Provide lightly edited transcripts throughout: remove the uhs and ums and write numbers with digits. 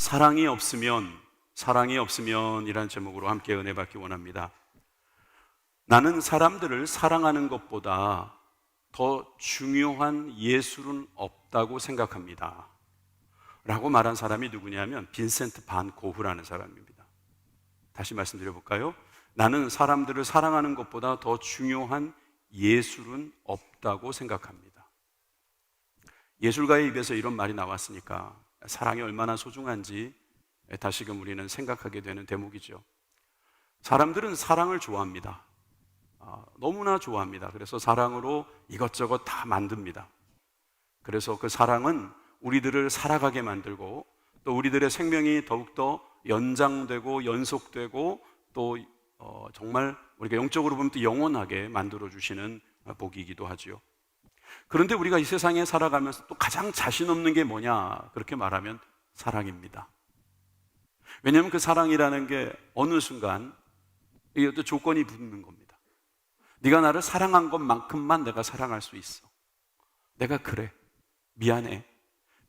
사랑이 없으면 이란 제목으로 함께 은혜 받기 원합니다. 나는 사람들을 사랑하는 것보다 더 중요한 예술은 없다고 생각합니다 라고 말한 사람이 누구냐면 빈센트 반 고흐라는 사람입니다. 다시 말씀드려 볼까요? 나는 사람들을 사랑하는 것보다 더 중요한 예술은 없다고 생각합니다. 예술가의 입에서 이런 말이 나왔으니까 사랑이 얼마나 소중한지 다시금 우리는 생각하게 되는 대목이죠. 사람들은 사랑을 좋아합니다. 너무나 좋아합니다. 그래서 사랑으로 이것저것 다 만듭니다. 그래서 그 사랑은 우리들을 살아가게 만들고 또 우리들의 생명이 더욱더 연장되고 연속되고 또 정말 우리가 영적으로 보면 또 영원하게 만들어주시는 복이기도 하죠. 그런데 우리가 이 세상에 살아가면서 또 가장 자신 없는 게 뭐냐 그렇게 말하면 사랑입니다. 왜냐하면 그 사랑이라는 게 어느 순간 이게 또 조건이 붙는 겁니다. 네가 나를 사랑한 것만큼만 내가 사랑할 수 있어. 내가 그래, 미안해,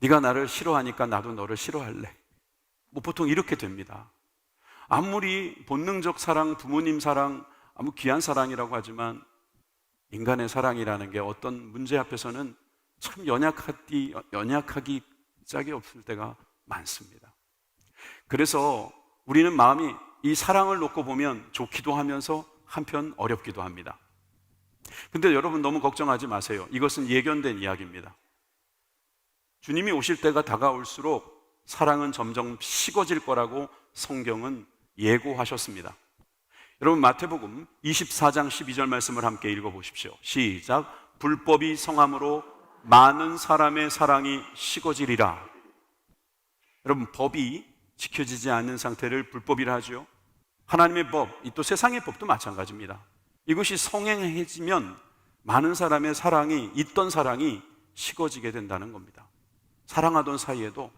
네가 나를 싫어하니까 나도 너를 싫어할래. 보통 이렇게 됩니다. 아무리 본능적 사랑, 부모님 사랑, 아무 귀한 사랑이라고 하지만 인간의 사랑이라는 게 어떤 문제 앞에서는 참 연약하기 짝이 없을 때가 많습니다. 그래서 우리는 마음이 이 사랑을 놓고 보면 좋기도 하면서 한편 어렵기도 합니다. 근데 여러분 너무 걱정하지 마세요. 이것은 예견된 이야기입니다. 주님이 오실 때가 다가올수록 사랑은 점점 식어질 거라고 성경은 예고하셨습니다. 여러분 마태복음 24장 12절 말씀을 함께 읽어보십시오. 시작. 불법이 성함으로 많은 사람의 사랑이 식어지리라. 여러분 법이 지켜지지 않는 상태를 불법이라 하죠. 하나님의 법, 또 세상의 법도 마찬가지입니다. 이것이 성행해지면 많은 사람의 사랑이, 있던 사랑이 식어지게 된다는 겁니다. 사랑하던 사이에도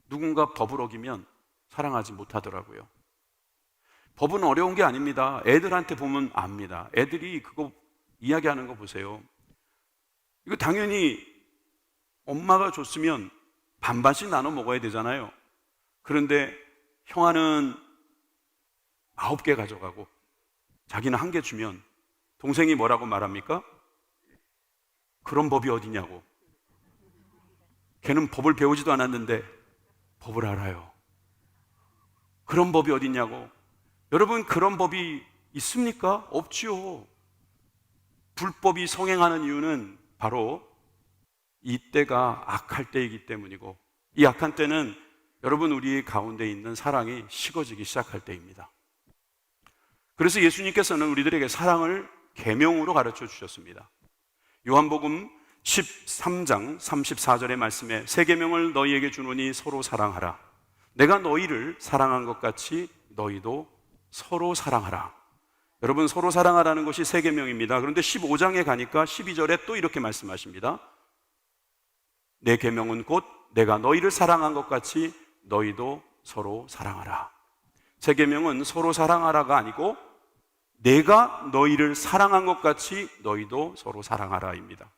누군가 법을 어기면 사랑하지 못하더라고요. 법은 어려운 게 아닙니다. 애들한테 보면 압니다. 애들이 그거 이야기하는 거 보세요. 이거 당연히 엄마가 줬으면 반반씩 나눠 먹어야 되잖아요. 그런데 형아는 9개 가져가고 자기는 1개 주면 동생이 뭐라고 말합니까? 그런 법이 어디냐고. 걔는 법을 배우지도 않았는데 법을 알아요. 그런 법이 어디냐고. 여러분 그런 법이 있습니까? 없지요. 불법이 성행하는 이유는 바로 이때가 악할 때이기 때문이고 이 악한 때는 여러분 우리 가운데 있는 사랑이 식어지기 시작할 때입니다. 그래서 예수님께서는 우리들에게 사랑을 계명으로 가르쳐 주셨습니다. 요한복음 13장 34절의 말씀에 새 계명을 너희에게 주노니 서로 사랑하라. 내가 너희를 사랑한 것 같이 너희도 서로 사랑하라. 여러분 서로 사랑하라는 것이 새 계명입니다. 그런데 15장에 가니까 12절에 또 이렇게 말씀하십니다. 내 계명은 곧 내가 너희를 사랑한 것 같이 너희도 서로 사랑하라. 새 계명은 서로 사랑하라가 아니고 내가 너희를 사랑한 것 같이 너희도 서로 사랑하라입니다.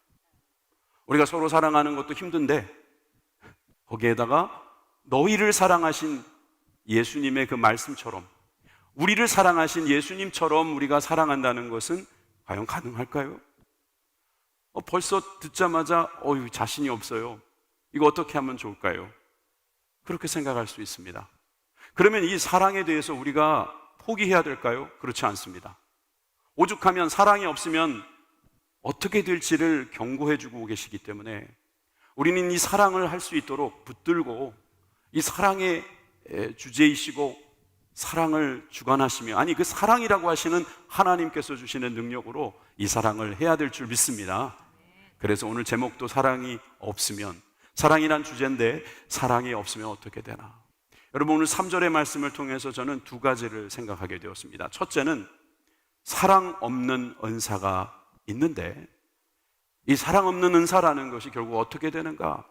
우리가 서로 사랑하는 것도 힘든데 거기에다가 너희를 사랑하신 예수님의 그 말씀처럼 우리를 사랑하신 예수님처럼 우리가 사랑한다는 것은 과연 가능할까요? 벌써 듣자마자 자신이 없어요. 이거 어떻게 하면 좋을까요? 그렇게 생각할 수 있습니다. 그러면 이 사랑에 대해서 우리가 포기해야 될까요? 그렇지 않습니다. 오죽하면 사랑이 없으면 어떻게 될지를 경고해 주고 계시기 때문에 우리는 이 사랑을 할 수 있도록 붙들고 이 사랑의 주제이시고 사랑을 주관하시며 그 사랑이라고 하시는 하나님께서 주시는 능력으로 이 사랑을 해야 될 줄 믿습니다. 그래서 오늘 제목도 사랑이 없으면, 사랑이란 주제인데 사랑이 없으면 어떻게 되나. 여러분 오늘 3절의 말씀을 통해서 저는 두 가지를 생각하게 되었습니다. 첫째는 사랑 없는 은사가 있는데 이 사랑 없는 은사라는 것이 결국 어떻게 되는가.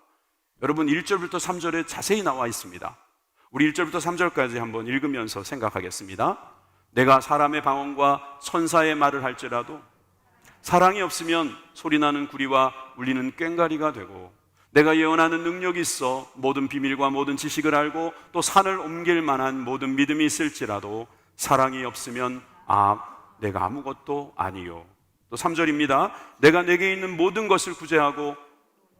여러분 1절부터 3절에 자세히 나와 있습니다. 우리 1절부터 3절까지 한번 읽으면서 생각하겠습니다. 내가 사람의 방언과 천사의 말을 할지라도 사랑이 없으면 소리나는 구리와 울리는 꽹과리가 되고 내가 예언하는 능력이 있어 모든 비밀과 모든 지식을 알고 또 산을 옮길 만한 모든 믿음이 있을지라도 사랑이 없으면 내가 아무것도 아니요. 또 3절입니다. 내가 내게 있는 모든 것을 구제하고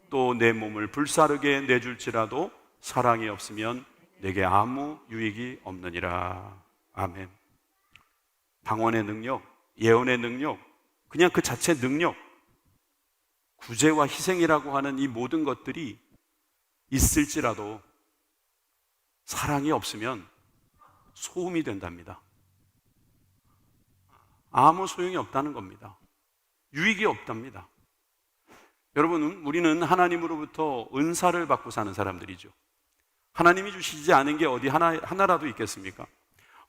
또 내 몸을 불사르게 내줄지라도 사랑이 없으면 내게 아무 유익이 없느니라. 아멘. 방언의 능력, 예언의 능력, 그냥 그 자체 능력, 구제와 희생이라고 하는 이 모든 것들이 있을지라도 사랑이 없으면 소음이 된답니다. 아무 소용이 없다는 겁니다. 유익이 없답니다. 여러분, 우리는 하나님으로부터 은사를 받고 사는 사람들이죠. 하나님이 주시지 않은 게 어디 하나라도 있겠습니까?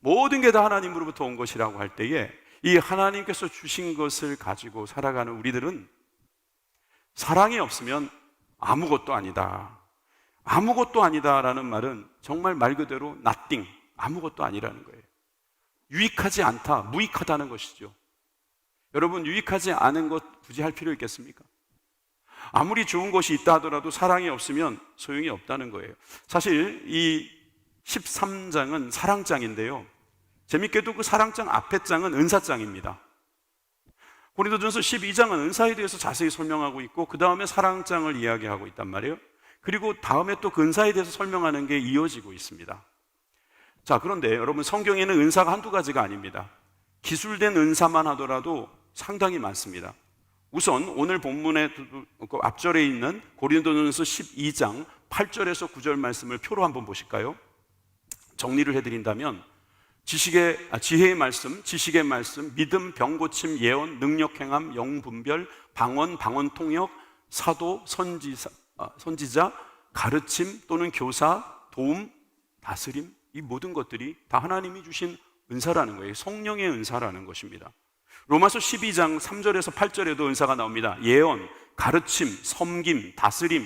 모든 게 다 하나님으로부터 온 것이라고 할 때에 이 하나님께서 주신 것을 가지고 살아가는 우리들은 사랑이 없으면 아무것도 아니다. 아무것도 아니다라는 말은 정말 말 그대로 nothing, 아무것도 아니라는 거예요. 유익하지 않다, 무익하다는 것이죠. 여러분, 유익하지 않은 것 굳이 할 필요 있겠습니까? 아무리 좋은 것이 있다 하더라도 사랑이 없으면 소용이 없다는 거예요. 사실 이 13장은 사랑장인데요, 재밌게도 그 사랑장 앞에 장은 은사장입니다. 고린도전서 12장은 은사에 대해서 자세히 설명하고 있고 그 다음에 사랑장을 이야기하고 있단 말이에요. 그리고 다음에 또 그 은사에 대해서 설명하는 게 이어지고 있습니다. 자, 그런데 여러분, 성경에는 은사가 한두 가지가 아닙니다. 기술된 은사만 하더라도 상당히 많습니다. 우선 오늘 본문의 앞절에 있는 고린도전서 12장 8절에서 9절 말씀을 표로 한번 보실까요? 정리를 해드린다면 지혜의 말씀, 지식의 말씀, 믿음, 병고침, 예언, 능력 행함, 영분별, 방언, 방언통역, 사도, 선지자, 가르침 또는 교사, 도움, 다스림, 이 모든 것들이 다 하나님이 주신 은사라는 거예요. 성령의 은사라는 것입니다. 로마서 12장 3절에서 8절에도 은사가 나옵니다. 예언, 가르침, 섬김, 다스림,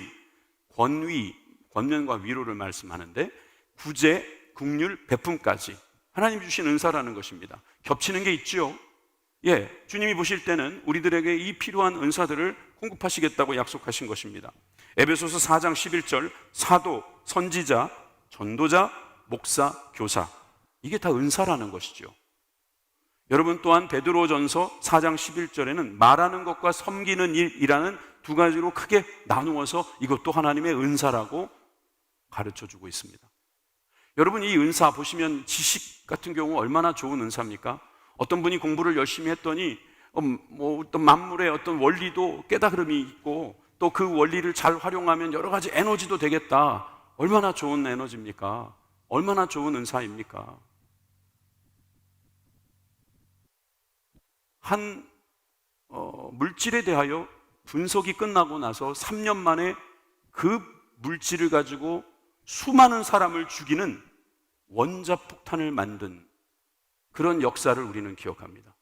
권위, 권면과 위로를 말씀하는데 구제, 긍휼, 베품까지 하나님 주신 은사라는 것입니다. 겹치는 게 있죠. 주님이 보실 때는 우리들에게 이 필요한 은사들을 공급하시겠다고 약속하신 것입니다. 에베소서 4장 11절 사도, 선지자, 전도자, 목사, 교사, 이게 다 은사라는 것이죠. 여러분, 또한 베드로전서 4장 11절에는 말하는 것과 섬기는 일이라는 두 가지로 크게 나누어서 이것도 하나님의 은사라고 가르쳐주고 있습니다. 여러분, 이 은사 보시면 지식 같은 경우 얼마나 좋은 은사입니까? 어떤 분이 공부를 열심히 했더니 어떤 만물의 어떤 원리도 깨달음이 있고 또 그 원리를 잘 활용하면 여러 가지 에너지도 되겠다. 얼마나 좋은 에너지입니까? 얼마나 좋은 은사입니까? 한 물질에 대하여 분석이 끝나고 나서 3년 만에 그 물질을 가지고 수많은 사람을 죽이는 원자폭탄을 만든 그런 역사를 우리는 기억합니다.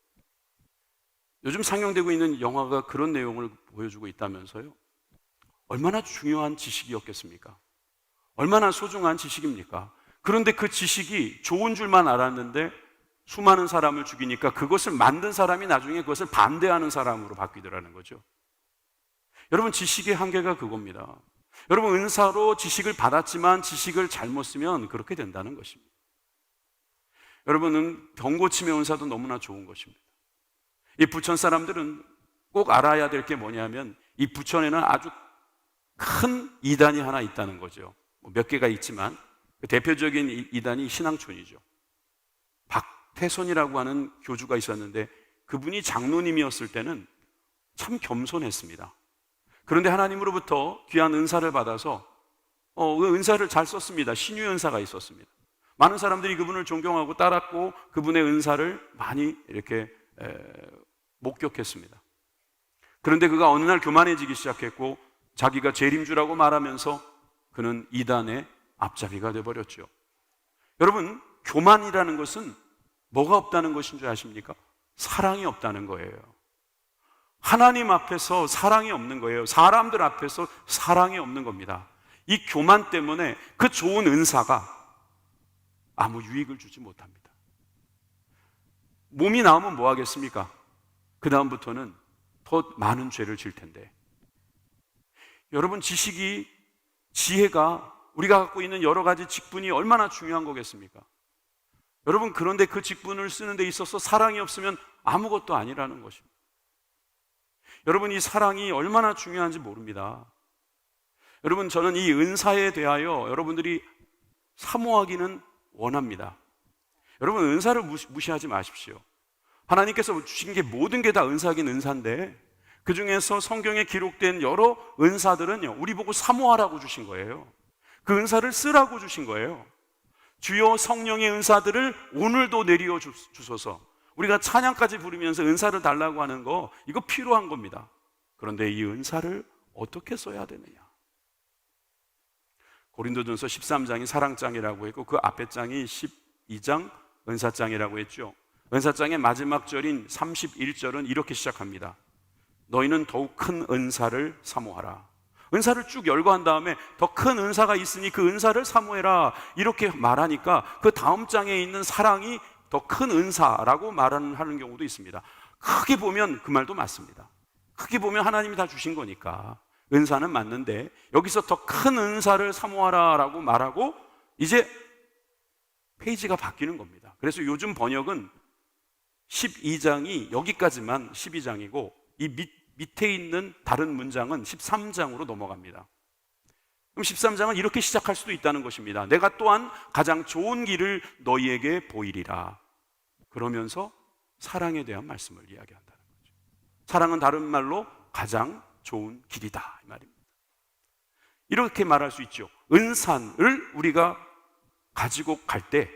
요즘 상영되고 있는 영화가 그런 내용을 보여주고 있다면서요. 얼마나 중요한 지식이었겠습니까? 얼마나 소중한 지식입니까? 그런데 그 지식이 좋은 줄만 알았는데 수많은 사람을 죽이니까 그것을 만든 사람이 나중에 그것을 반대하는 사람으로 바뀌더라는 거죠. 여러분, 지식의 한계가 그겁니다. 여러분, 은사로 지식을 받았지만 지식을 잘못 쓰면 그렇게 된다는 것입니다. 여러분은 병고침의 은사도 너무나 좋은 것입니다. 이 부천 사람들은 꼭 알아야 될 게 뭐냐면 이 부천에는 아주 큰 이단이 하나 있다는 거죠. 몇 개가 있지만 그 대표적인 이단이 신앙촌이죠. 박태손이라고 하는 교주가 있었는데 그분이 장로님이었을 때는 참 겸손했습니다. 그런데 하나님으로부터 귀한 은사를 받아서 그 은사를 잘 썼습니다. 신유 은사가 있었습니다. 많은 사람들이 그분을 존경하고 따랐고 그분의 은사를 많이 이렇게 목격했습니다. 그런데 그가 어느 날 교만해지기 시작했고 자기가 재림주라고 말하면서 그는 이단의 앞잡이가 되어버렸죠. 여러분, 교만이라는 것은 뭐가 없다는 것인 줄 아십니까? 사랑이 없다는 거예요. 하나님 앞에서 사랑이 없는 거예요. 사람들 앞에서 사랑이 없는 겁니다. 이 교만 때문에 그 좋은 은사가 아무 유익을 주지 못합니다. 몸이 나오면 뭐 하겠습니까? 그 다음부터는 더 많은 죄를 질 텐데 여러분, 지식이, 지혜가, 우리가 갖고 있는 여러 가지 직분이 얼마나 중요한 거겠습니까? 여러분, 그런데 그 직분을 쓰는 데 있어서 사랑이 없으면 아무것도 아니라는 것입니다. 여러분, 이 사랑이 얼마나 중요한지 모릅니다. 여러분, 저는 이 은사에 대하여 여러분들이 사모하기는 원합니다. 여러분, 은사를 무시하지 마십시오. 하나님께서 주신 게 모든 게 다 은사긴 은사인데, 그 중에서 성경에 기록된 여러 은사들은요, 우리 보고 사모하라고 주신 거예요. 그 은사를 쓰라고 주신 거예요. 주여 성령의 은사들을 오늘도 내려 주소서. 우리가 찬양까지 부르면서 은사를 달라고 하는 거, 이거 필요한 겁니다. 그런데 이 은사를 어떻게 써야 되느냐? 고린도전서 13장이 사랑장이라고 했고, 그 앞에 장이 12장 은사장이라고 했죠. 은사장의 마지막 절인 31절은 이렇게 시작합니다. 너희는 더욱 큰 은사를 사모하라. 은사를 쭉 열거한 다음에 더 큰 은사가 있으니 그 은사를 사모해라, 이렇게 말하니까 그 다음 장에 있는 사랑이 더 큰 은사라고 말하는 경우도 있습니다. 크게 보면 그 말도 맞습니다. 크게 보면 하나님이 다 주신 거니까 은사는 맞는데, 여기서 더 큰 은사를 사모하라 라고 말하고 이제 페이지가 바뀌는 겁니다. 그래서 요즘 번역은 12장이 여기까지만 12장이고 이 밑에 있는 다른 문장은 13장으로 넘어갑니다. 그럼 13장은 이렇게 시작할 수도 있다는 것입니다. 내가 또한 가장 좋은 길을 너희에게 보이리라. 그러면서 사랑에 대한 말씀을 이야기한다는 거죠. 사랑은 다른 말로 가장 좋은 길이다, 이 말입니다. 이렇게 말할 수 있죠. 은사를 우리가 가지고 갈 때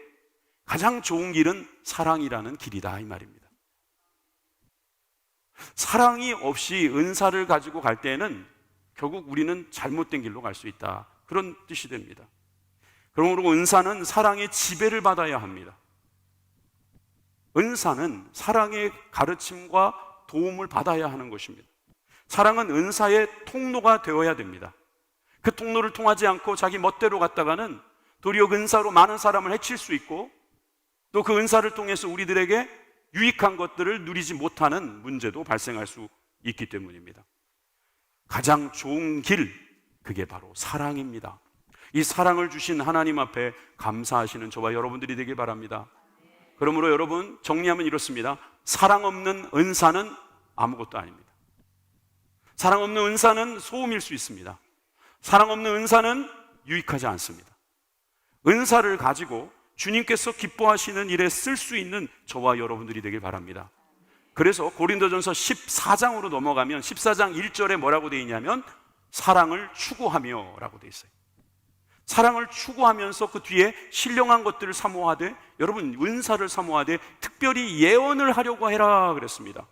가장 좋은 길은 사랑이라는 길이다, 이 말입니다. 사랑이 없이 은사를 가지고 갈 때는 결국 우리는 잘못된 길로 갈 수 있다, 그런 뜻이 됩니다. 그러므로 은사는 사랑의 지배를 받아야 합니다. 은사는 사랑의 가르침과 도움을 받아야 하는 것입니다. 사랑은 은사의 통로가 되어야 됩니다. 그 통로를 통하지 않고 자기 멋대로 갔다가는 도리어 은사로 많은 사람을 해칠 수 있고, 또 그 은사를 통해서 우리들에게 유익한 것들을 누리지 못하는 문제도 발생할 수 있기 때문입니다. 가장 좋은 길, 그게 바로 사랑입니다. 이 사랑을 주신 하나님 앞에 감사하시는 저와 여러분들이 되길 바랍니다. 그러므로 여러분, 정리하면 이렇습니다. 사랑 없는 은사는 아무것도 아닙니다. 사랑 없는 은사는 소음일 수 있습니다. 사랑 없는 은사는 유익하지 않습니다. 은사를 가지고 주님께서 기뻐하시는 일에 쓸 수 있는 저와 여러분들이 되길 바랍니다. 그래서 고린도전서 14장으로 넘어가면 14장 1절에 뭐라고 되어 있냐면 사랑을 추구하며 라고 되어 있어요. 사랑을 추구하면서 그 뒤에 신령한 것들을 사모하되, 여러분 은사를 사모하되 특별히 예언을 하려고 해라 그랬습니다.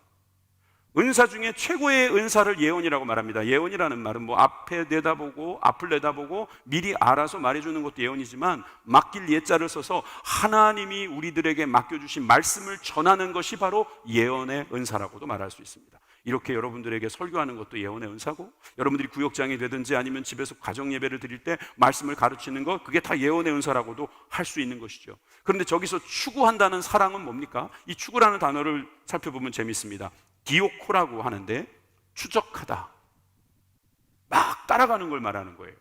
은사 중에 최고의 은사를 예언이라고 말합니다. 예언이라는 말은 뭐 앞에 내다보고 앞을 내다보고 미리 알아서 말해주는 것도 예언이지만, 맡길 예자를 써서 하나님이 우리들에게 맡겨주신 말씀을 전하는 것이 바로 예언의 은사라고도 말할 수 있습니다. 이렇게 여러분들에게 설교하는 것도 예언의 은사고, 여러분들이 구역장이 되든지 아니면 집에서 가정 예배를 드릴 때 말씀을 가르치는 것, 그게 다 예언의 은사라고도 할 수 있는 것이죠. 그런데 저기서 추구한다는 사랑은 뭡니까? 이 추구라는 단어를 살펴보면 재밌습니다. 디오코라고 하는데 추적하다, 막 따라가는 걸 말하는 거예요.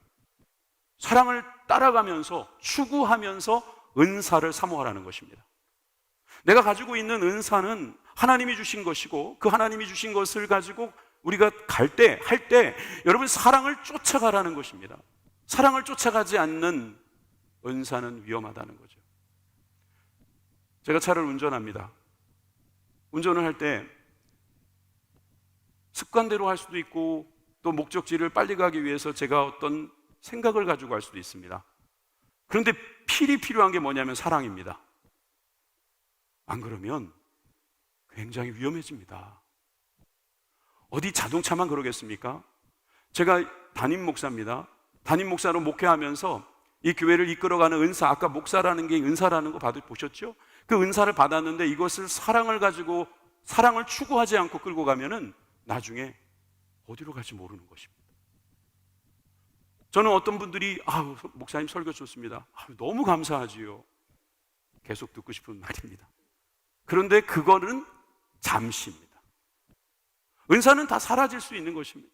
사랑을 따라가면서 추구하면서 은사를 사모하라는 것입니다. 내가 가지고 있는 은사는 하나님이 주신 것이고, 그 하나님이 주신 것을 가지고 우리가 할 때 여러분 사랑을 쫓아가라는 것입니다. 사랑을 쫓아가지 않는 은사는 위험하다는 거죠. 제가 차를 운전합니다. 운전을 할 때 습관대로 할 수도 있고, 또 목적지를 빨리 가기 위해서 제가 어떤 생각을 가지고 할 수도 있습니다. 그런데 필요한 게 뭐냐면 사랑입니다. 안 그러면 굉장히 위험해집니다. 어디 자동차만 그러겠습니까? 제가 담임 목사입니다. 담임 목사로 목회하면서 이 교회를 이끌어가는 은사, 아까 목사라는 게 은사라는 거 보셨죠? 그 은사를 받았는데 이것을 사랑을 가지고, 사랑을 추구하지 않고 끌고 가면은 나중에 어디로 갈지 모르는 것입니다. 저는 어떤 분들이 목사님 설교 좋습니다. 너무 감사하지요. 계속 듣고 싶은 말입니다. 그런데 그거는 잠시입니다. 은사는 다 사라질 수 있는 것입니다.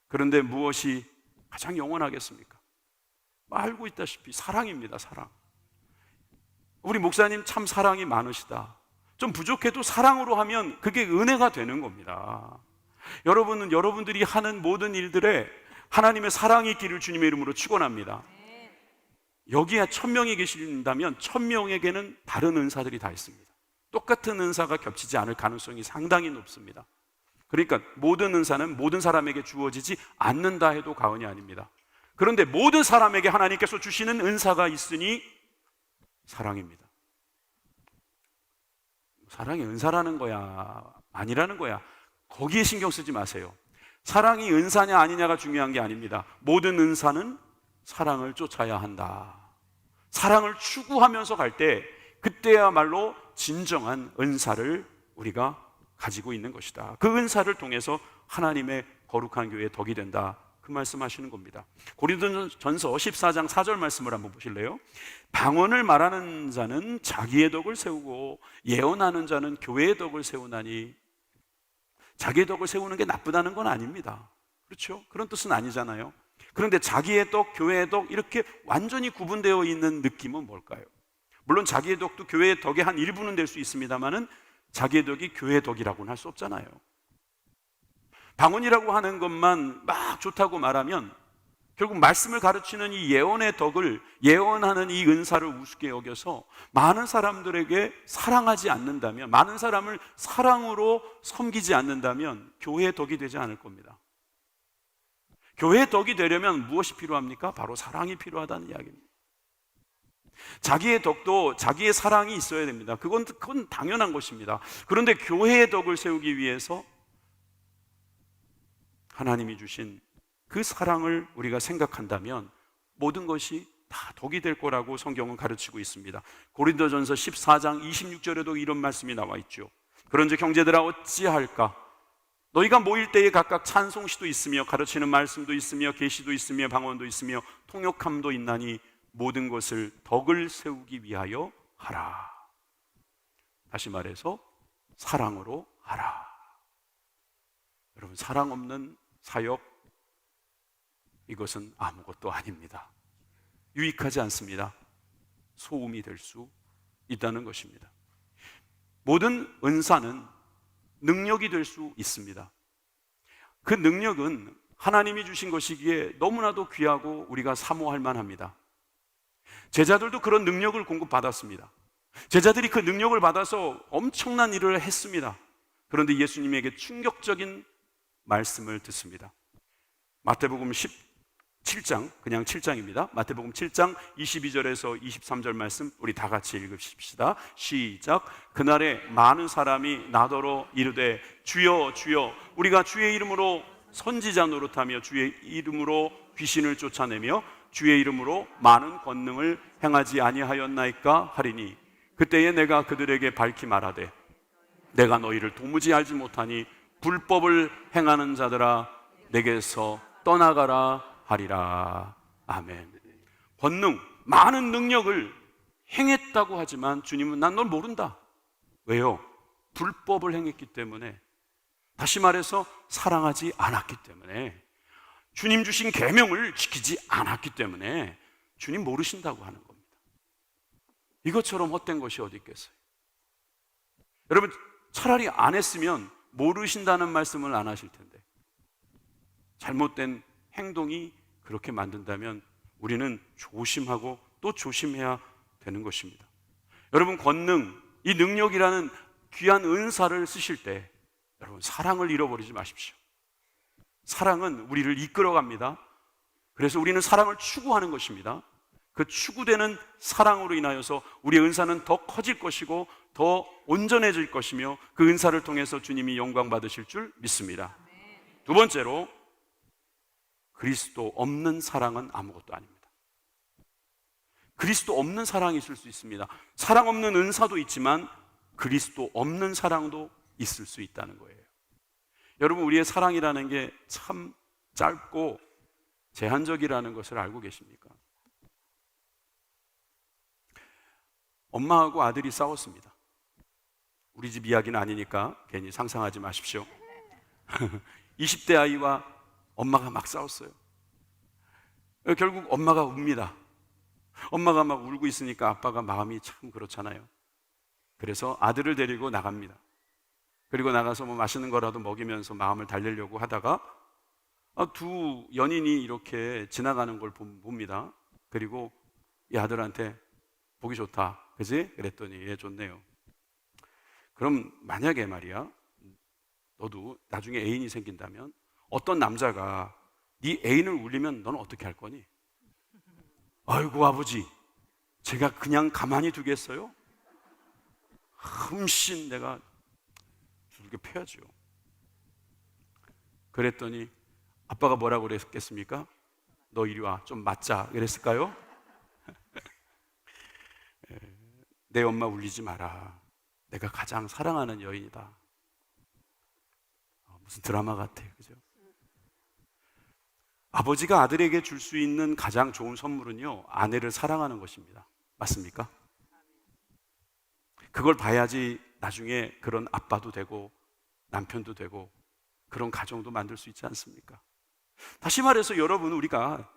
그런데 무엇이 가장 영원하겠습니까? 알고 있다시피 사랑입니다. 사랑. 우리 목사님 참 사랑이 많으시다. 좀 부족해도 사랑으로 하면 그게 은혜가 되는 겁니다. 여러분은 여러분들이 하는 모든 일들에 하나님의 사랑이 있기를 주님의 이름으로 축원합니다. 여기에 1000명이 계신다면 1000명에게는 다른 은사들이 다 있습니다. 똑같은 은사가 겹치지 않을 가능성이 상당히 높습니다. 그러니까 모든 은사는 모든 사람에게 주어지지 않는다 해도 과언이 아닙니다. 그런데 모든 사람에게 하나님께서 주시는 은사가 있으니 사랑입니다. 사랑이 은사라는 거야, 아니라는 거야, 거기에 신경 쓰지 마세요. 사랑이 은사냐 아니냐가 중요한 게 아닙니다. 모든 은사는 사랑을 쫓아야 한다. 사랑을 추구하면서 갈 때 그때야말로 진정한 은사를 우리가 가지고 있는 것이다. 그 은사를 통해서 하나님의 거룩한 교회의 덕이 된다. 그 말씀하시는 겁니다. 고린도전서 14장 4절 말씀을 한번 보실래요? 방언을 말하는 자는 자기의 덕을 세우고 예언하는 자는 교회의 덕을 세우나니. 자기의 덕을 세우는 게 나쁘다는 건 아닙니다. 그렇죠? 그런 뜻은 아니잖아요. 그런데 자기의 덕, 교회의 덕 이렇게 완전히 구분되어 있는 느낌은 뭘까요? 물론 자기의 덕도 교회의 덕의 한 일부는 될 수 있습니다만은 자기의 덕이 교회의 덕이라고는 할 수 없잖아요. 방언이라고 하는 것만 막 좋다고 말하면 결국 말씀을 가르치는 이 예언의 덕을, 예언하는 이 은사를 우습게 여겨서 많은 사람들에게 사랑하지 않는다면, 많은 사람을 사랑으로 섬기지 않는다면 교회의 덕이 되지 않을 겁니다. 교회의 덕이 되려면 무엇이 필요합니까? 바로 사랑이 필요하다는 이야기입니다. 자기의 덕도 자기의 사랑이 있어야 됩니다. 그건 당연한 것입니다. 그런데 교회의 덕을 세우기 위해서 하나님이 주신 그 사랑을 우리가 생각한다면 모든 것이 다 덕이 될 거라고 성경은 가르치고 있습니다. 고린도전서 14장 26절에도 이런 말씀이 나와 있죠. 그런즉 형제들아 어찌할까? 너희가 모일 때에 각각 찬송시도 있으며 가르치는 말씀도 있으며 계시도 있으며 방언도 있으며 통역함도 있나니 모든 것을 덕을 세우기 위하여 하라. 다시 말해서 사랑으로 하라. 여러분, 사랑 없는 사역, 이것은 아무것도 아닙니다. 유익하지 않습니다. 소음이 될 수 있다는 것입니다. 모든 은사는 능력이 될 수 있습니다. 그 능력은 하나님이 주신 것이기에 너무나도 귀하고 우리가 사모할 만합니다. 제자들도 그런 능력을 공급받았습니다. 제자들이 그 능력을 받아서 엄청난 일을 했습니다. 그런데 예수님에게 충격적인 말씀을 듣습니다. 마태복음 17장, 그냥 7장입니다. 마태복음 7장 22절에서 23절 말씀 우리 다 같이 읽읍시다. 시작. 그날에 많은 사람이 나더러 이르되 주여 주여 우리가 주의 이름으로 선지자 노릇하며 주의 이름으로 귀신을 쫓아내며 주의 이름으로 많은 권능을 행하지 아니하였나이까 하리니 그때에 내가 그들에게 밝히 말하되 내가 너희를 도무지 알지 못하니 불법을 행하는 자들아 내게서 떠나가라 하리라. 아멘. 권능, 많은 능력을 행했다고 하지만 주님은 난 널 모른다. 왜요? 불법을 행했기 때문에, 다시 말해서 사랑하지 않았기 때문에, 주님 주신 계명을 지키지 않았기 때문에 주님 모르신다고 하는 겁니다. 이것처럼 헛된 것이 어디 있겠어요? 여러분, 차라리 안 했으면 모르신다는 말씀을 안 하실 텐데, 잘못된 행동이 그렇게 만든다면 우리는 조심하고 또 조심해야 되는 것입니다. 여러분, 권능, 이 능력이라는 귀한 은사를 쓰실 때 여러분 사랑을 잃어버리지 마십시오. 사랑은 우리를 이끌어갑니다. 그래서 우리는 사랑을 추구하는 것입니다. 그 추구되는 사랑으로 인하여서 우리의 은사는 더 커질 것이고 더 온전해질 것이며 그 은사를 통해서 주님이 영광 받으실 줄 믿습니다. 두 번째로, 그리스도 없는 사랑은 아무것도 아닙니다. 그리스도 없는 사랑이 있을 수 있습니다. 사랑 없는 은사도 있지만 그리스도 없는 사랑도 있을 수 있다는 거예요. 여러분, 우리의 사랑이라는 게 참 짧고 제한적이라는 것을 알고 계십니까? 엄마하고 아들이 싸웠습니다. 우리 집 이야기는 아니니까 괜히 상상하지 마십시오. 20대 아이와 엄마가 막 싸웠어요. 결국 엄마가 웁니다. 엄마가 막 울고 있으니까 아빠가 마음이 참 그렇잖아요. 그래서 아들을 데리고 나갑니다. 그리고 나가서 뭐 맛있는 거라도 먹이면서 마음을 달래려고 하다가 두 연인이 이렇게 지나가는 걸 봅니다. 그리고 이 아들한테 보기 좋다, 그지? 그랬더니 예, 좋네요. 그럼 만약에 말이야, 너도 나중에 애인이 생긴다면 어떤 남자가 네 애인을 울리면 너는 어떻게 할 거니? 아이고 아버지, 제가 그냥 가만히 두겠어요? 흠씬 내가 두들겨 패야죠. 그랬더니 아빠가 뭐라고 그랬겠습니까? 너 이리 와, 좀 맞자, 그랬을까요? 내 엄마 울리지 마라. 내가 가장 사랑하는 여인이다. 무슨 드라마 같아요, 그죠? 아버지가 아들에게 줄 수 있는 가장 좋은 선물은요, 아내를 사랑하는 것입니다. 맞습니까? 그걸 봐야지 나중에 그런 아빠도 되고 남편도 되고 그런 가정도 만들 수 있지 않습니까? 다시 말해서 여러분, 우리가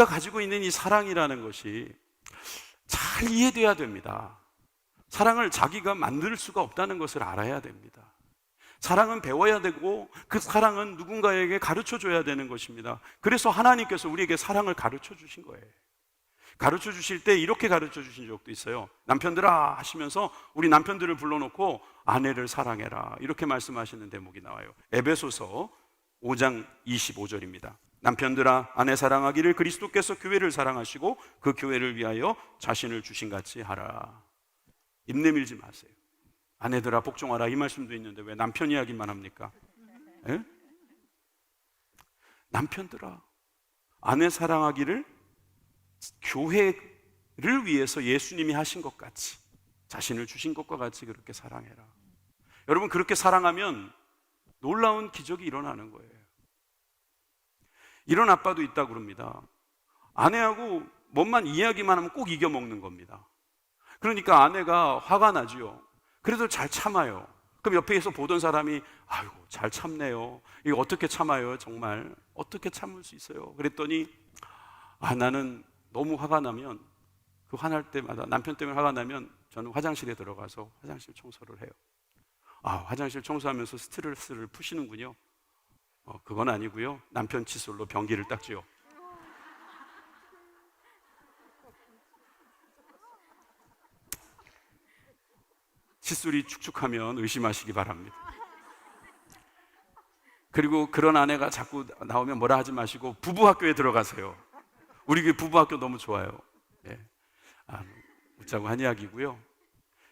가지고 있는 이 사랑이라는 것이 잘 이해돼야 됩니다. 사랑을 자기가 만들 수가 없다는 것을 알아야 됩니다. 사랑은 배워야 되고 그 사랑은 누군가에게 가르쳐 줘야 되는 것입니다. 그래서 하나님께서 우리에게 사랑을 가르쳐 주신 거예요. 가르쳐 주실 때 이렇게 가르쳐 주신 적도 있어요. 남편들아 하시면서 우리 남편들을 불러놓고 아내를 사랑해라, 이렇게 말씀하시는 대목이 나와요. 에베소서 5장 25절입니다. 남편들아 아내 사랑하기를 그리스도께서 교회를 사랑하시고 그 교회를 위하여 자신을 주신 같이 하라. 입 내밀지 마세요. 아내들아 복종하라, 이 말씀도 있는데 왜 남편 이야기만 합니까? 에? 남편들아 아내 사랑하기를 교회를 위해서 예수님이 하신 것 같이, 자신을 주신 것과 같이 그렇게 사랑해라. 여러분, 그렇게 사랑하면 놀라운 기적이 일어나는 거예요. 이런 아빠도 있다고 그럽니다. 아내하고 뭔만 이야기만 하면 꼭 이겨먹는 겁니다. 그러니까 아내가 화가 나지요. 그래도 잘 참아요. 그럼 옆에서 보던 사람이 아이고 잘 참네요. 이거 어떻게 참아요? 정말 어떻게 참을 수 있어요? 그랬더니 나는 너무 화가 나면, 그 화날 때마다 남편 때문에 화가 나면 저는 화장실에 들어가서 화장실 청소를 해요. 화장실 청소하면서 스트레스를 푸시는군요. 그건 아니고요, 남편 칫솔로 변기를 닦지요. 칫솔이 축축하면 의심하시기 바랍니다. 그리고 그런 아내가 자꾸 나오면 뭐라 하지 마시고 부부학교에 들어가세요. 우리 교회 부부학교 너무 좋아요. 예. 웃자고 한 이야기고요.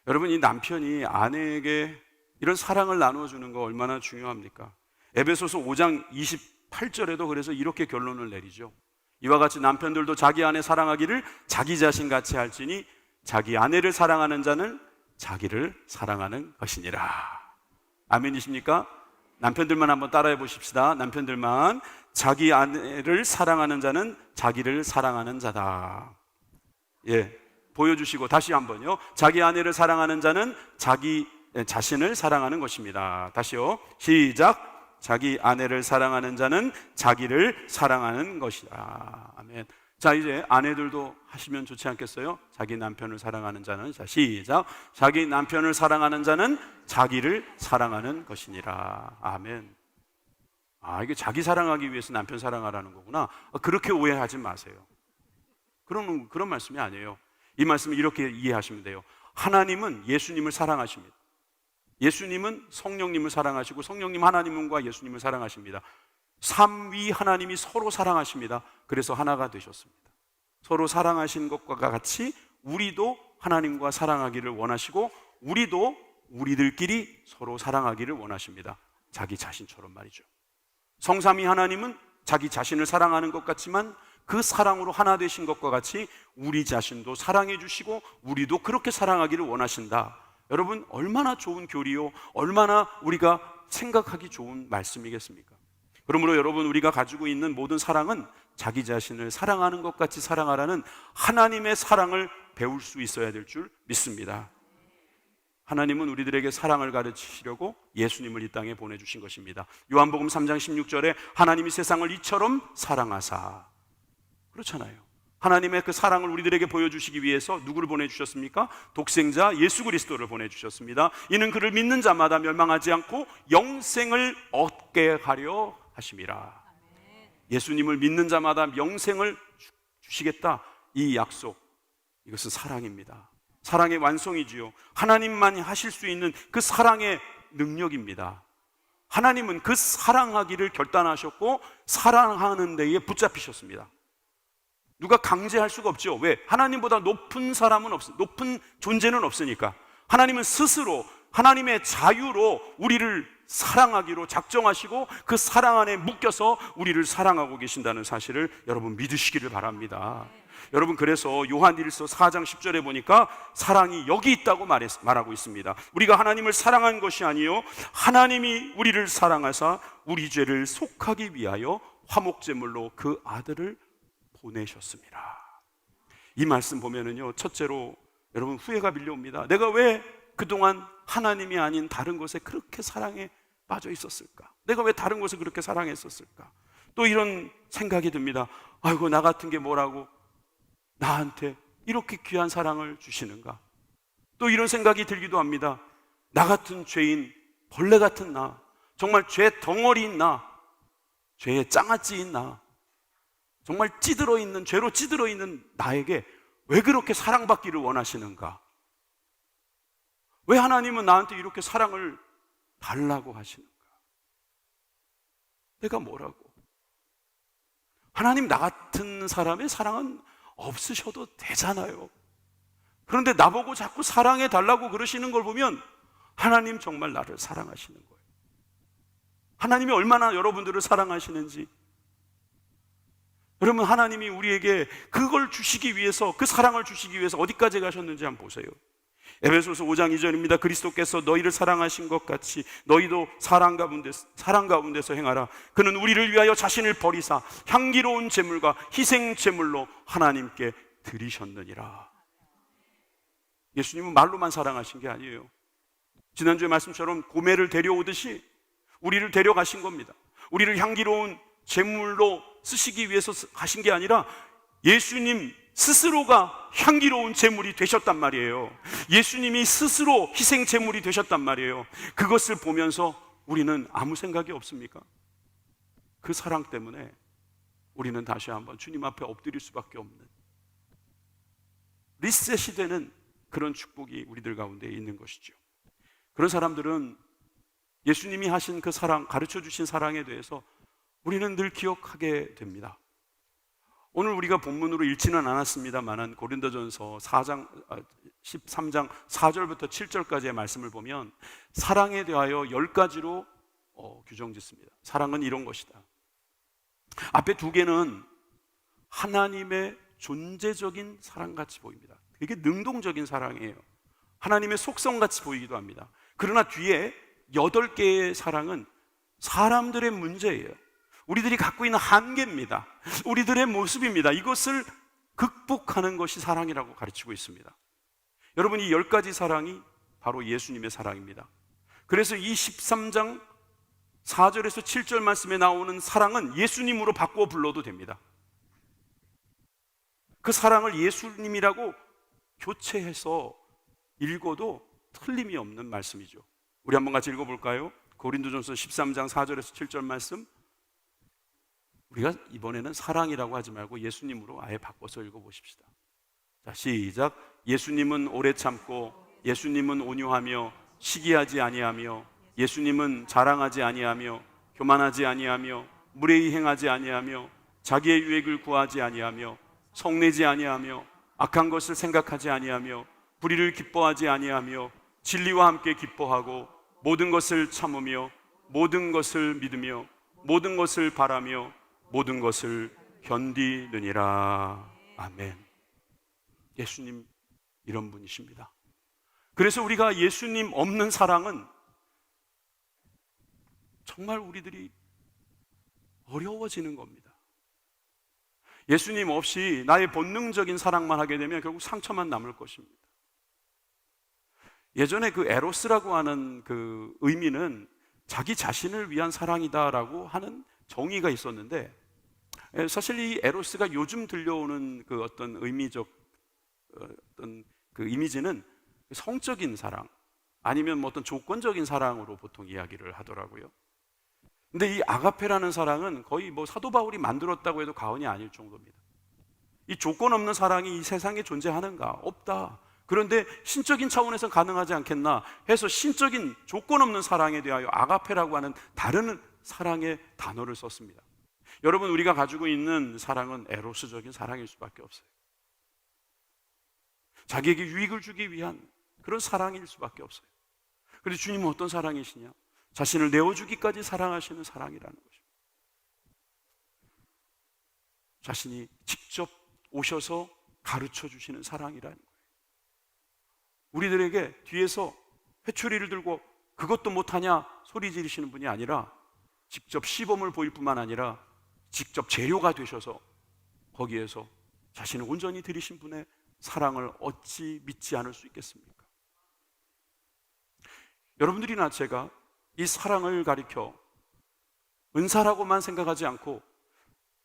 여러분, 이 남편이 아내에게 이런 사랑을 나눠주는 거 얼마나 중요합니까? 에베소서 5장 28절에도 그래서 이렇게 결론을 내리죠. 이와 같이 남편들도 자기 아내 사랑하기를 자기 자신같이 할지니 자기 아내를 사랑하는 자는 자기를 사랑하는 것이니라. 아멘이십니까? 남편들만 한번 따라해 보십시다. 남편들만, 자기 아내를 사랑하는 자는 자기를 사랑하는 자다. 예, 보여주시고 다시 한번요. 자기 아내를 사랑하는 자는 자기 자신을 사랑하는 것입니다. 다시요. 시작. 자기 아내를 사랑하는 자는 자기를 사랑하는 것이다. 아멘. 자, 이제 아내들도 하시면 좋지 않겠어요? 자기 남편을 사랑하는 자는, 자 시작, 자기 남편을 사랑하는 자는 자기를 사랑하는 것이니라. 아멘. 이게 자기 사랑하기 위해서 남편 사랑하라는 거구나. 그렇게 오해하지 마세요. 그런 말씀이 아니에요. 이 말씀을 이렇게 이해하시면 돼요. 하나님은 예수님을 사랑하십니다. 예수님은 성령님을 사랑하시고 성령님 하나님과 예수님을 사랑하십니다. 삼위 하나님이 서로 사랑하십니다. 그래서 하나가 되셨습니다. 서로 사랑하신 것과 같이 우리도 하나님과 사랑하기를 원하시고 우리도 우리들끼리 서로 사랑하기를 원하십니다. 자기 자신처럼 말이죠. 성삼위 하나님은 자기 자신을 사랑하는 것 같지만 그 사랑으로 하나 되신 것과 같이 우리 자신도 사랑해 주시고 우리도 그렇게 사랑하기를 원하신다. 여러분, 얼마나 좋은 교리요, 얼마나 우리가 생각하기 좋은 말씀이겠습니까? 그러므로 여러분, 우리가 가지고 있는 모든 사랑은 자기 자신을 사랑하는 것 같이 사랑하라는 하나님의 사랑을 배울 수 있어야 될 줄 믿습니다. 하나님은 우리들에게 사랑을 가르치시려고 예수님을 이 땅에 보내주신 것입니다. 요한복음 3장 16절에 하나님이 세상을 이처럼 사랑하사, 그렇잖아요. 하나님의 그 사랑을 우리들에게 보여주시기 위해서 누구를 보내주셨습니까? 독생자 예수 그리스도를 보내주셨습니다. 이는 그를 믿는 자마다 멸망하지 않고 영생을 얻게 하려 하심이라. 예수님을 믿는 자마다 영생을 주시겠다, 이 약속, 이것은 사랑입니다. 사랑의 완성이지요. 하나님만이 하실 수 있는 그 사랑의 능력입니다. 하나님은 그 사랑하기를 결단하셨고 사랑하는 데에 붙잡히셨습니다. 누가 강제할 수가 없죠. 왜? 하나님보다 높은 사람은 높은 존재는 없으니까. 하나님은 스스로 하나님의 자유로 우리를 사랑하기로 작정하시고 그 사랑 안에 묶여서 우리를 사랑하고 계신다는 사실을 여러분 믿으시기를 바랍니다. 여러분, 그래서 요한일서 4장 10절에 보니까 사랑이 여기 있다고 말하고 있습니다. 우리가 하나님을 사랑한 것이 아니요 하나님이 우리를 사랑하사 우리 죄를 속하기 위하여 화목제물로 그 아들을 보내셨습니다. 이 말씀 보면은요, 첫째로 여러분 후회가 밀려옵니다. 내가 왜 그동안 하나님이 아닌 다른 것에 그렇게 사랑에 빠져 있었을까? 내가 왜 다른 것을 그렇게 사랑했었을까? 또 이런 생각이 듭니다. 아이고, 나 같은 게 뭐라고 나한테 이렇게 귀한 사랑을 주시는가? 또 이런 생각이 들기도 합니다. 나 같은 죄인, 벌레 같은 나, 정말 죄 덩어리인 나, 죄의 장아찌인 나, 정말 죄로 찌들어 있는 나에게 왜 그렇게 사랑받기를 원하시는가? 왜 하나님은 나한테 이렇게 사랑을 달라고 하시는가? 내가 뭐라고? 하나님, 나 같은 사람의 사랑은 없으셔도 되잖아요. 그런데 나보고 자꾸 사랑해 달라고 그러시는 걸 보면 하나님 정말 나를 사랑하시는 거예요. 하나님이 얼마나 여러분들을 사랑하시는지, 여러분, 하나님이 우리에게 그걸 주시기 위해서, 그 사랑을 주시기 위해서 어디까지 가셨는지 한번 보세요. 에베소서 5장 2절입니다. 그리스도께서 너희를 사랑하신 것 같이 너희도 사랑 가운데서 행하라. 그는 우리를 위하여 자신을 버리사 향기로운 제물과 희생 제물로 하나님께 드리셨느니라. 예수님은 말로만 사랑하신 게 아니에요. 지난주의 말씀처럼 고매를 데려오듯이 우리를 데려가신 겁니다. 우리를 향기로운 제물로 쓰시기 위해서 하신 게 아니라 예수님 스스로가 향기로운 제물이 되셨단 말이에요. 예수님이 스스로 희생 제물이 되셨단 말이에요. 그것을 보면서 우리는 아무 생각이 없습니까? 그 사랑 때문에 우리는 다시 한번 주님 앞에 엎드릴 수밖에 없는, 리셋이 되는 그런 축복이 우리들 가운데 있는 것이죠. 그런 사람들은 예수님이 하신 그 사랑, 가르쳐 주신 사랑에 대해서 우리는 늘 기억하게 됩니다. 오늘 우리가 본문으로 읽지는 않았습니다만 고린도전서 13장 4절부터 7절까지의 말씀을 보면 사랑에 대하여 10가지로 규정짓습니다. 사랑은 이런 것이다. 앞에 두 개는 하나님의 존재적인 사랑같이 보입니다. 되게 능동적인 사랑이에요. 하나님의 속성같이 보이기도 합니다. 그러나 뒤에 8개의 사랑은 사람들의 문제예요. 우리들이 갖고 있는 한계입니다. 우리들의 모습입니다. 이것을 극복하는 것이 사랑이라고 가르치고 있습니다. 여러분, 이 10가지 사랑이 바로 예수님의 사랑입니다. 그래서 이 13장 4절에서 7절 말씀에 나오는 사랑은 예수님으로 바꾸어 불러도 됩니다. 그 사랑을 예수님이라고 교체해서 읽어도 틀림이 없는 말씀이죠. 우리 한번 같이 읽어볼까요? 고린도전서 13장 4절에서 7절 말씀, 우리가 이번에는 사랑이라고 하지 말고 예수님으로 아예 바꿔서 읽어보십시다. 자, 시작. 예수님은 오래 참고, 예수님은 온유하며 시기하지 아니하며, 예수님은 자랑하지 아니하며 교만하지 아니하며 무례히 행하지 아니하며 자기의 유익을 구하지 아니하며 성내지 아니하며 악한 것을 생각하지 아니하며 불의를 기뻐하지 아니하며 진리와 함께 기뻐하고 모든 것을 참으며 모든 것을 믿으며 모든 것을 바라며 모든 것을 견디느니라. 아멘. 예수님 이런 분이십니다. 그래서 우리가 예수님 없는 사랑은 정말 우리들이 어려워지는 겁니다. 예수님 없이 나의 본능적인 사랑만 하게 되면 결국 상처만 남을 것입니다. 예전에 그 에로스라고 하는 그 의미는 자기 자신을 위한 사랑이다라고 하는 정의가 있었는데, 사실 이 에로스가 요즘 들려오는 그 어떤 의미적 어떤 그 이미지는 성적인 사랑, 아니면 뭐 어떤 조건적인 사랑으로 보통 이야기를 하더라고요. 근데 이 아가페라는 사랑은 거의 뭐 사도 바울이 만들었다고 해도 과언이 아닐 정도입니다. 이 조건 없는 사랑이 이 세상에 존재하는가? 없다. 그런데 신적인 차원에서 가능하지 않겠나 해서 신적인 조건 없는 사랑에 대하여 아가페라고 하는 다른 사랑의 단어를 썼습니다. 여러분, 우리가 가지고 있는 사랑은 에로스적인 사랑일 수밖에 없어요. 자기에게 유익을 주기 위한 그런 사랑일 수밖에 없어요. 그런데 주님은 어떤 사랑이시냐? 자신을 내어주기까지 사랑하시는 사랑이라는 것입니다. 자신이 직접 오셔서 가르쳐 주시는 사랑이라는 거예요. 우리들에게 뒤에서 회초리를 들고 그것도 못하냐 소리 지르시는 분이 아니라 직접 시범을 보일 뿐만 아니라 직접 재료가 되셔서 거기에서 자신을 온전히 드리신 분의 사랑을 어찌 믿지 않을 수 있겠습니까? 여러분들이나 제가 이 사랑을 가리켜 은사라고만 생각하지 않고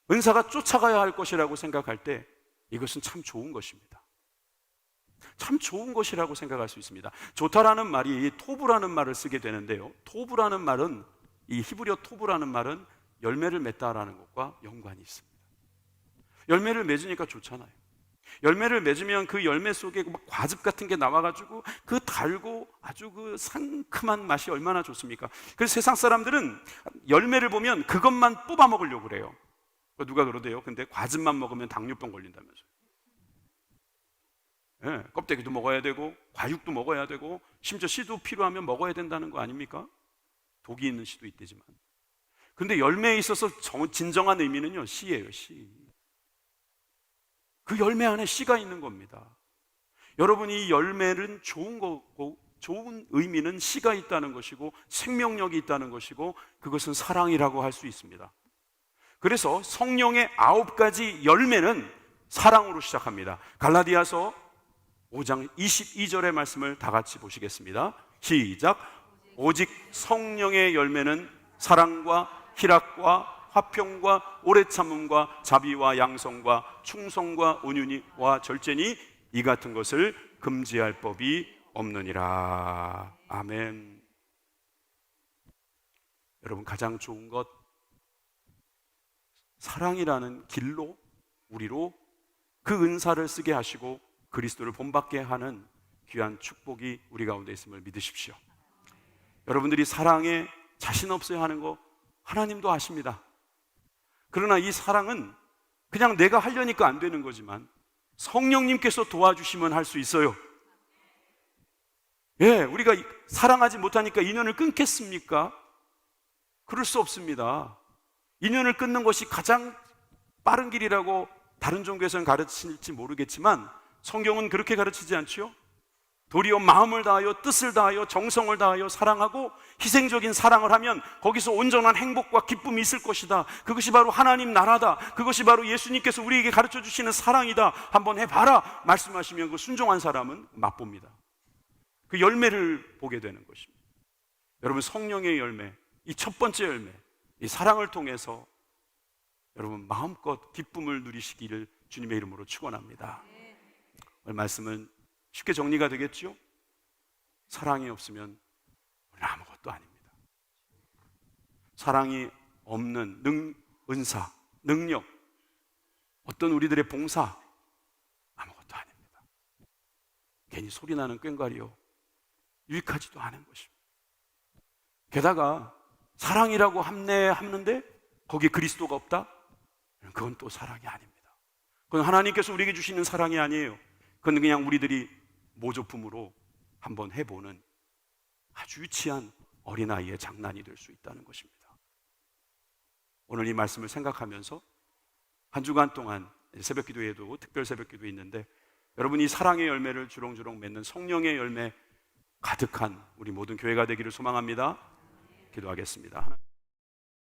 은사가 쫓아가야 할 것이라고 생각할 때 이것은 참 좋은 것입니다. 참 좋은 것이라고 생각할 수 있습니다. 좋다라는 말이 토부라는 말을 쓰게 되는데요, 토부라는 말은, 이 히브리어 토부라는 말은 열매를 맺다라는 것과 연관이 있습니다. 열매를 맺으니까 좋잖아요. 열매를 맺으면 그 열매 속에 막 과즙 같은 게 나와가지고 그 달고 아주 그 상큼한 맛이 얼마나 좋습니까? 그래서 세상 사람들은 열매를 보면 그것만 뽑아 먹으려고 그래요. 누가 그러대요? 근데 과즙만 먹으면 당뇨병 걸린다면서요. 네, 껍데기도 먹어야 되고 과육도 먹어야 되고 심지어 씨도 필요하면 먹어야 된다는 거 아닙니까? 독이 있는 씨도 있대지만. 근데 열매에 있어서 진정한 의미는요, 씨예요, 씨. 그 열매 안에 씨가 있는 겁니다. 여러분, 이 열매는 좋은 거고 좋은 의미는 씨가 있다는 것이고 생명력이 있다는 것이고 그것은 사랑이라고 할 수 있습니다. 그래서 성령의 9가지 열매는 사랑으로 시작합니다. 갈라디아서 5장 22절의 말씀을 다 같이 보시겠습니다. 시작. 오직 성령의 열매는 사랑과 희락과 화평과 오래 참음과 자비와 양성과 충성과 온유와 절제니 이 같은 것을 금지할 법이 없느니라. 아멘. 여러분, 가장 좋은 것, 사랑이라는 길로 우리로 그 은사를 쓰게 하시고 그리스도를 본받게 하는 귀한 축복이 우리 가운데 있음을 믿으십시오. 여러분들이 사랑에 자신 없어야 하는 거 하나님도 아십니다. 그러나 이 사랑은 그냥 내가 하려니까 안 되는 거지만 성령님께서 도와주시면 할 수 있어요. 예, 우리가 사랑하지 못하니까 인연을 끊겠습니까? 그럴 수 없습니다. 인연을 끊는 것이 가장 빠른 길이라고 다른 종교에서는 가르칠지 모르겠지만 성경은 그렇게 가르치지 않지요? 도리어 마음을 다하여 뜻을 다하여 정성을 다하여 사랑하고 희생적인 사랑을 하면 거기서 온전한 행복과 기쁨이 있을 것이다. 그것이 바로 하나님 나라다. 그것이 바로 예수님께서 우리에게 가르쳐 주시는 사랑이다. 한번 해봐라 말씀하시면 그 순종한 사람은 맛봅니다. 그 열매를 보게 되는 것입니다. 여러분, 성령의 열매, 이 첫 번째 열매, 이 사랑을 통해서 여러분 마음껏 기쁨을 누리시기를 주님의 이름으로 축원합니다. 오늘 말씀은 쉽게 정리가 되겠죠? 사랑이 없으면 아무것도 아닙니다. 사랑이 없는 은사, 능력, 어떤 우리들의 봉사, 아무것도 아닙니다. 괜히 소리나는 꽹과리요, 유익하지도 않은 것입니다. 게다가 사랑이라고 하는데 거기에 그리스도가 없다? 그건 또 사랑이 아닙니다. 그건 하나님께서 우리에게 주시는 사랑이 아니에요. 그건 그냥 우리들이 모조품으로 한번 해보는 아주 유치한 어린아이의 장난이 될 수 있다는 것입니다. 오늘 이 말씀을 생각하면서 한 주간 동안 새벽 기도에도 특별 새벽 기도 있는데 여러분, 이 사랑의 열매를 주렁주렁 맺는 성령의 열매 가득한 우리 모든 교회가 되기를 소망합니다. 기도하겠습니다.